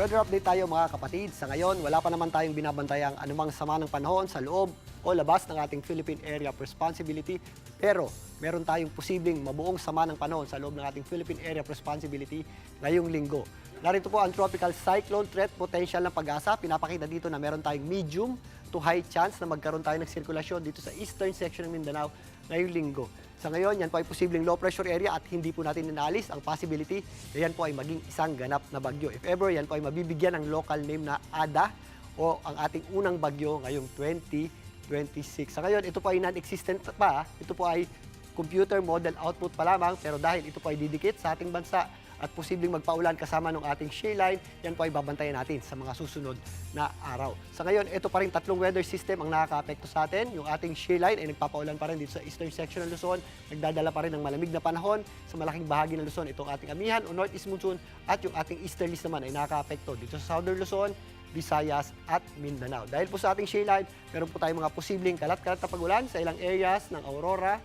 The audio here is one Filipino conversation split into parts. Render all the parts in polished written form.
Weather update tayo mga kapatid. Sa ngayon, wala pa naman tayong binabantayang anumang sama ng panahon sa loob o labas ng ating Philippine Area of Responsibility. Pero meron tayong posibleng mabuong sama ng panahon sa loob ng ating Philippine Area of Responsibility ngayong linggo. Narito po ang Tropical Cyclone Threat Potential ng Pag-asa. Pinapakita dito na meron tayong medium to high chance na magkaroon tayo ng sirkulasyon dito sa eastern section ng Mindanao ngayong linggo. Sa ngayon, yan po ay posibleng low pressure area at hindi po natin inaalis ang possibility na yan po ay maging isang ganap na bagyo. If ever, yan po ay mabibigyan ng local name na ADA o ang ating unang bagyo ngayong 2026. Sa ngayon, ito po ay non-existent pa. Ito po ay computer model output pa lamang, pero dahil ito po ay didikit sa ating bansa at posibleng magpaulan kasama ng ating shear line, yan po ay babantayan natin sa mga susunod na araw. Sa ngayon, ito pa rin tatlong weather system ang nakaka-apekto sa atin. Yung ating shear line ay nagpapaulan pa rin dito sa eastern section ng Luzon, nagdadala pa rin ng malamig na panahon sa malaking bahagi ng Luzon. Itong ating amihan o northeast monsoon at yung ating easterlies naman ay nakaka-apekto dito sa southern Luzon, Visayas at Mindanao. Dahil po sa ating shear line, meron po tayong mga posibleng kalat-kalat na pagulan sa ilang areas ng Aurora,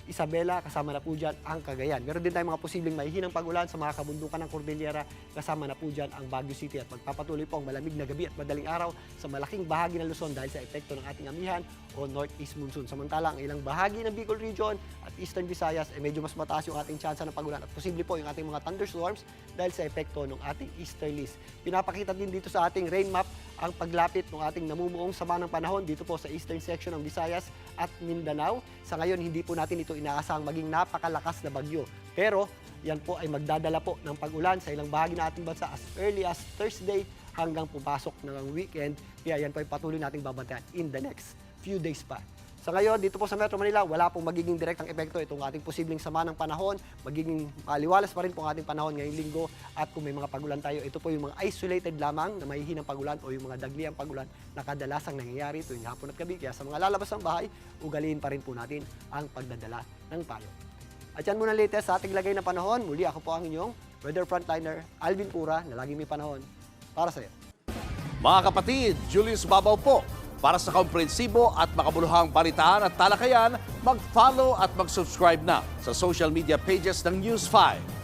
Isabela, kasama na po dyan ang Cagayan. Meron din tayong mga posibleng mahihinang pagulan sa mga kabundukan ng Cordillera, kasama na po dyan ang Baguio City at magpapatuloy po ang malamig na gabi at madaling araw sa malaking bahagi ng Luzon dahil sa epekto ng ating amihan o northeast monsoon. Samantala, ang ilang bahagi ng Bicol Region at Eastern Visayas ay medyo mas mataas yung ating tsansa ng pagulan at posible po yung ating mga thunderstorms dahil sa epekto ng ating easterlies. Pinapakita din dito sa ating rain map ang paglapit ng ating namumuong sama ng panahon dito po sa eastern section ng Visayas at Mindanao. Sa ngayon, hindi po natin ito inaasahang maging napakalakas na bagyo. Pero yan po ay magdadala po ng pag-ulan sa ilang bahagi ng ating bansa as early as Thursday hanggang pumasok ng weekend. Kaya yan po ay patuloy nating babantayan in the next few days pa. Sa ngayon, dito po sa Metro Manila, wala pong magiging direktang epekto itong ating posibleng sama ng panahon. Magiging maliwalas pa rin po ang ating panahon ngayong linggo. At kung may mga pagulan tayo, ito po yung mga isolated lamang na mahihinang pagulan o yung mga dagliang pagulan na kadalasang nangyayari tuwing hapon at gabi. Kaya sa mga lalabas ng bahay, ugaliin pa rin po natin ang pagdadala ng payo. At yan muna latest sa ating lagay na panahon. Muli ako po ang inyong weather frontliner, Alvin Pura, na laging may panahon para sa iyo. Mga kapatid, Julius Babaw po. Para sa komprehensibo at makabuluhang balitaan at talakayan, mag-follow at mag-subscribe na sa social media pages ng News 5.